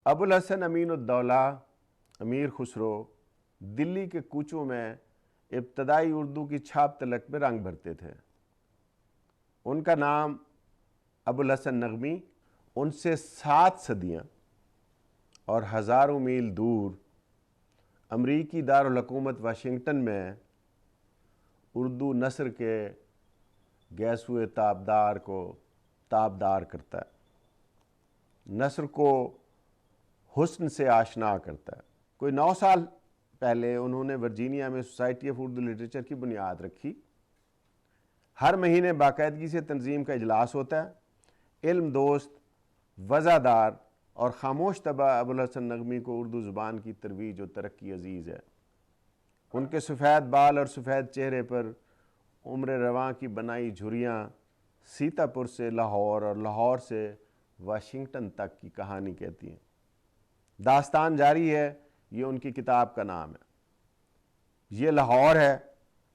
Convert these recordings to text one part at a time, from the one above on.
ابوالحسن امین الدولہ امیر خسرو دلی کے کوچوں میں ابتدائی اردو کی چھاپ تلک میں رنگ بھرتے تھے۔ ان کا نام ابوالحسن نغمی ان سے 7 صدیاں اور ہزاروں میل دور امریکی دارالحکومت واشنگٹن میں اردو نثر کے گیسوئے تابدار کو تابدار کرتا ہے، نثر کو حسن سے آشنا کرتا ہے۔ کوئی 9 سال پہلے انہوں نے ورجینیا میں سوسائٹی آف اردو لٹریچر کی بنیاد رکھی۔ ہر مہینے باقاعدگی سے تنظیم کا اجلاس ہوتا ہے۔ علم دوست، وزادار اور خاموش طبع ابوالحسن نغمی کو اردو زبان کی ترویج و ترقی عزیز ہے۔ ان کے سفید بال اور سفید چہرے پر عمر رواں کی بنائی جھریاں سیتاپور سے لاہور اور لاہور سے واشنگٹن تک کی کہانی کہتی ہیں۔ داستان جاری ہے، یہ ان کی کتاب کا نام ہے۔ یہ لاہور ہے،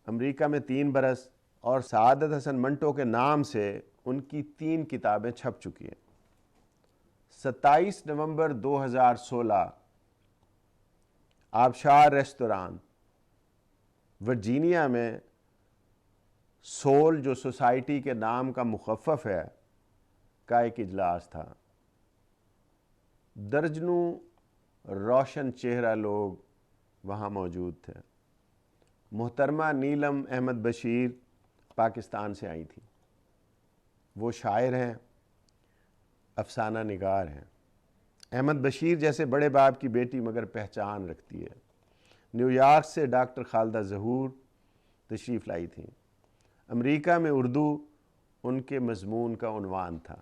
امریکہ میں 3 برس، اور سعادت حسن منٹو کے نام سے ان کی 3 کتابیں چھپ چکی ہیں۔ 27 نومبر 2016 آبشار ریستوران ورجینیا میں سول، جو سوسائٹی کے نام کا مخفف ہے، کا ایک اجلاس تھا۔ درجنوں روشن چہرہ لوگ وہاں موجود تھے۔ محترمہ نیلم احمد بشیر پاکستان سے آئی تھیں۔ وہ شاعر ہیں، افسانہ نگار ہیں۔ احمد بشیر جیسے بڑے باپ کی بیٹی مگر پہچان رکھتی ہے۔ نیو یارک سے ڈاکٹر خالدہ ظہور تشریف لائی تھیں۔ امریکہ میں اردو ان کے مضمون کا عنوان تھا۔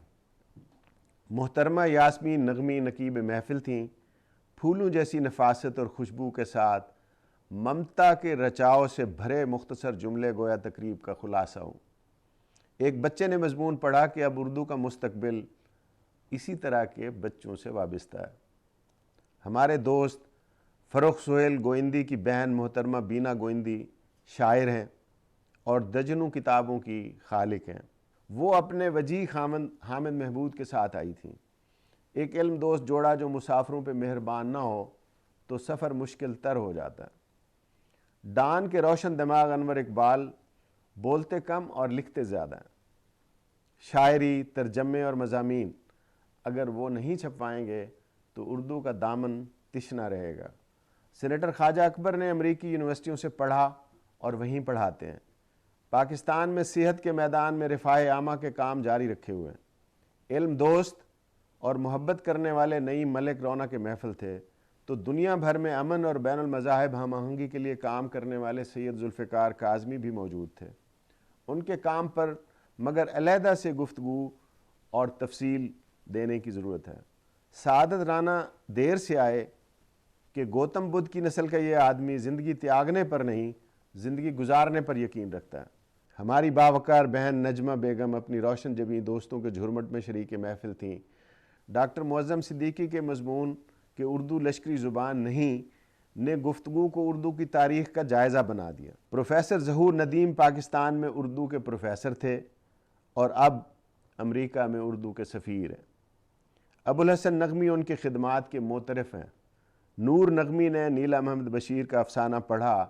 محترمہ یاسمین نغمی نقیب محفل تھیں۔ پھولوں جیسی نفاست اور خوشبو کے ساتھ ممتا کے رچاؤ سے بھرے مختصر جملے گویا تقریب کا خلاصہ ہوں۔ ایک بچے نے مضمون پڑھا کہ اب اردو کا مستقبل اسی طرح کے بچوں سے وابستہ ہے۔ ہمارے دوست فروخ سہیل گوئندی کی بہن محترمہ بینا گوئندی شاعر ہیں اور درجنوں کتابوں کی خالق ہیں۔ وہ اپنے وجیح حامد محمود کے ساتھ آئی تھیں۔ ایک علم دوست جوڑا جو مسافروں پہ مہربان نہ ہو تو سفر مشکل تر ہو جاتا ہے۔ ڈان کے روشن دماغ انور اقبال بولتے کم اور لکھتے زیادہ ہیں۔ شاعری، ترجمے اور مضامین اگر وہ نہیں چھپوائیں گے تو اردو کا دامن تشنا رہے گا۔ سینیٹر خواجہ اکبر نے امریکی یونیورسٹیوں سے پڑھا اور وہیں پڑھاتے ہیں۔ پاکستان میں صحت کے میدان میں رفاہ عامہ کے کام جاری رکھے ہوئے ہیں۔ علم دوست اور محبت کرنے والے نئی ملک رونا کے محفل تھے تو دنیا بھر میں امن اور بین المذاہب ہم آہنگی کے لیے کام کرنے والے سید ذوالفقار کاظمی بھی موجود تھے۔ ان کے کام پر مگر علیحدہ سے گفتگو اور تفصیل دینے کی ضرورت ہے۔ سعادت رانا دیر سے آئے کہ گوتم بدھ کی نسل کا یہ آدمی زندگی تیاگنے پر نہیں، زندگی گزارنے پر یقین رکھتا ہے۔ ہماری باوقار بہن نجمہ بیگم اپنی روشن جبیں دوستوں کے جھرمٹ میں شریک محفل تھیں۔ ڈاکٹر معظم صدیقی کے مضمون کہ اردو لشکری زبان نہیں نے گفتگو کو اردو کی تاریخ کا جائزہ بنا دیا۔ پروفیسر ظہور ندیم پاکستان میں اردو کے پروفیسر تھے اور اب امریکہ میں اردو کے سفیر ہیں۔ ابوالحسن نغمی ان کی خدمات کے معترف ہیں۔ نور نغمی نے نیلم احمد بشیر کا افسانہ پڑھا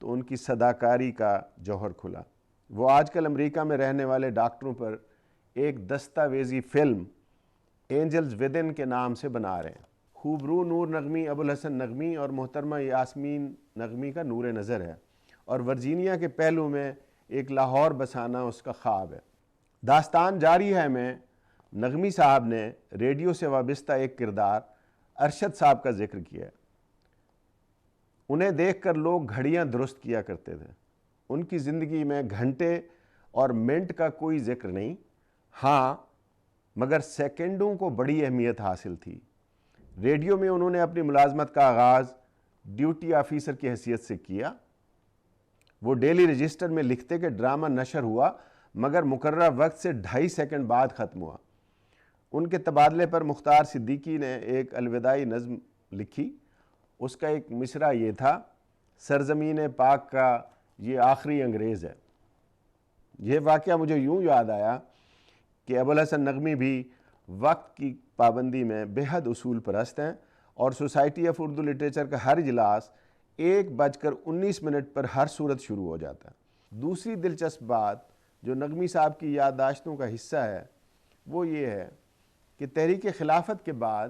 تو ان کی صداکاری کا جوہر کھلا۔ وہ آج کل امریکہ میں رہنے والے ڈاکٹروں پر ایک دستاویزی فلم اینجلز ودن کے نام سے بنا رہے ہیں۔ خوبرو نور نغمی ابوالحسن نغمی اور محترمہ یاسمین نغمی کا نور نظر ہے اور ورجینیا کے پہلو میں ایک لاہور بسانا اس کا خواب ہے۔ داستان جاری ہے میں نغمی صاحب نے ریڈیو سے وابستہ ایک کردار ارشد صاحب کا ذکر کیا ہے۔ انہیں دیکھ کر لوگ گھڑیاں درست کیا کرتے تھے۔ ان کی زندگی میں گھنٹے اور منٹ کا کوئی ذکر نہیں، ہاں مگر سیکنڈوں کو بڑی اہمیت حاصل تھی۔ ریڈیو میں انہوں نے اپنی ملازمت کا آغاز ڈیوٹی آفیسر کی حیثیت سے کیا۔ وہ ڈیلی رجسٹر میں لکھتے کہ ڈرامہ نشر ہوا مگر مقررہ وقت سے 2.5 سیکنڈ بعد ختم ہوا۔ ان کے تبادلے پر مختار صدیقی نے ایک الوداعی نظم لکھی۔ اس کا ایک مصرع یہ تھا: سرزمین پاک کا یہ آخری انگریز ہے۔ یہ واقعہ مجھے یوں یاد آیا کہ ابوالحسن نغمی بھی وقت کی پابندی میں بے حد اصول پرست ہیں، اور سوسائٹی آف اردو لٹریچر کا ہر اجلاس 1:19 پر ہر صورت شروع ہو جاتا ہے۔ دوسری دلچسپ بات جو نغمی صاحب کی یادداشتوں کا حصہ ہے وہ یہ ہے کہ تحریک خلافت کے بعد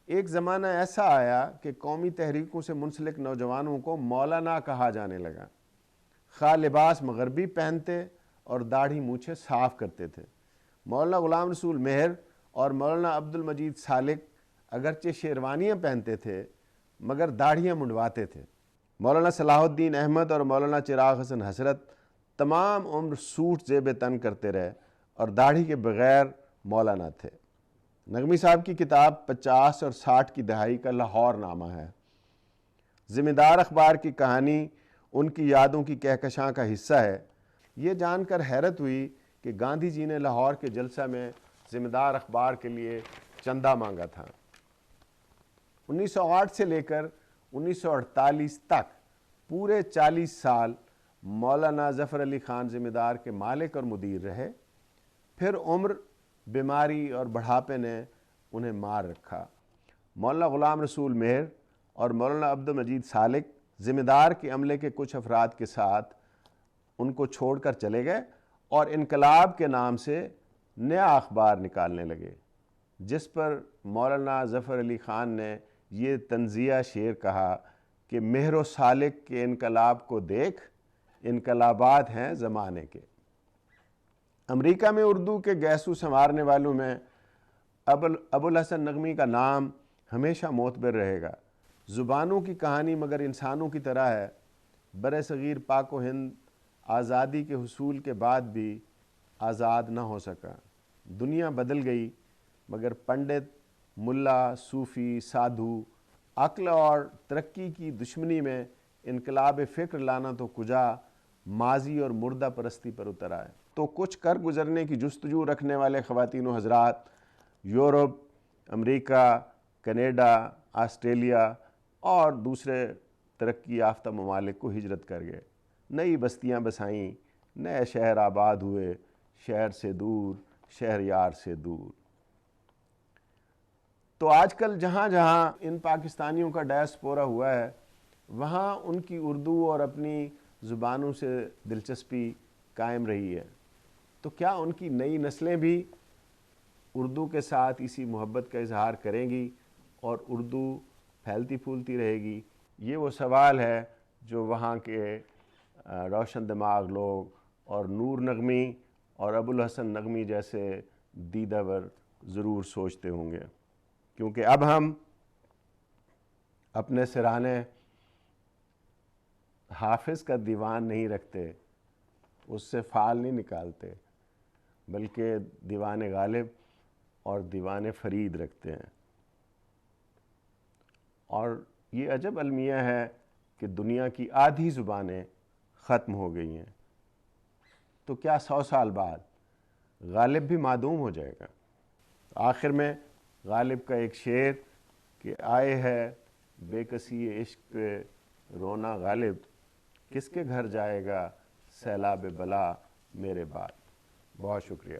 ایک زمانہ ایسا آیا کہ قومی تحریکوں سے منسلک نوجوانوں کو مولانا کہا جانے لگا، خواہ لباس مغربی پہنتے اور داڑھی مونچھیں صاف کرتے تھے۔ مولانا غلام رسول مہر اور مولانا عبد المجید سالک اگرچہ شیروانیاں پہنتے تھے مگر داڑھیاں منڈواتے تھے۔ مولانا صلاح الدین احمد اور مولانا چراغ حسن حسرت تمام عمر سوٹ زیب تن کرتے رہے اور داڑھی کے بغیر مولانا تھے۔ نغمی صاحب کی کتاب 50 اور 60 کی دہائی کا لاہور نامہ ہے۔ ذمہ دار اخبار کی کہانی ان کی یادوں کی کہکشاں کا حصہ ہے۔ یہ جان کر حیرت ہوئی کہ گاندھی جی نے لاہور کے جلسہ میں ذمہ دار اخبار کے لیے چندہ مانگا تھا۔ 1908 سے لے کر 1948 تک پورے 40 سال مولانا ظفر علی خان ذمہ دار کے مالک اور مدیر رہے، پھر عمر، بیماری اور بڑھاپے نے انہیں مار رکھا۔ مولانا غلام رسول مہر اور مولانا عبد المجید سالک ذمہ دار کے عملے کے کچھ افراد کے ساتھ ان کو چھوڑ کر چلے گئے اور انقلاب کے نام سے نیا اخبار نکالنے لگے، جس پر مولانا ظفر علی خان نے یہ طنزیہ شعر کہا کہ مہر و سالک کے انقلاب کو دیکھ، انقلابات ہیں زمانے کے۔ امریکہ میں اردو کے گیسو سنوارنے والوں میں ابو الحسن نغمی کا نام ہمیشہ معتبر رہے گا۔ زبانوں کی کہانی مگر انسانوں کی طرح ہے۔ بر صغیر پاک و ہند آزادی کے حصول کے بعد بھی آزاد نہ ہو سکا۔ دنیا بدل گئی مگر پنڈت، ملا، صوفی، سادھو عقل اور ترقی کی دشمنی میں انقلاب فکر لانا تو کجا، ماضی اور مردہ پرستی پر اتر آئے۔ تو کچھ کر گزرنے کی جستجو رکھنے والے خواتین و حضرات یورپ، امریکہ، کینیڈا، آسٹریلیا اور دوسرے ترقی یافتہ ممالک کو ہجرت کر گئے، نئی بستیاں بسائیں، نئے شہر آباد ہوئے، شہر سے دور، شہر یار سے دور۔ تو آج کل جہاں جہاں ان پاکستانیوں کا ڈائسپورا ہوا ہے وہاں ان کی اردو اور اپنی زبانوں سے دلچسپی قائم رہی ہے۔ تو کیا ان کی نئی نسلیں بھی اردو کے ساتھ اسی محبت کا اظہار کریں گی اور اردو پھیلتی پھولتی رہے گی؟ یہ وہ سوال ہے جو وہاں کے روشن دماغ لوگ اور نور نغمی اور ابو الحسن نغمی جیسے دیدہ ور ضرور سوچتے ہوں گے، کیونکہ اب ہم اپنے سرانے حافظ کا دیوان نہیں رکھتے، اس سے فعال نہیں نکالتے، بلکہ دیوان غالب اور دیوان فرید رکھتے ہیں۔ اور یہ عجب المیہ ہے کہ دنیا کی آدھی زبانیں ختم ہو گئی ہیں، تو کیا 100 سال بعد غالب بھی معدوم ہو جائے گا؟ آخر میں غالب کا ایک شعر کہ آئے ہے بے کسی عشق پہ رونا غالب، کس کے گھر جائے گا سیلاب بلا میرے بعد۔ بہت شکریہ۔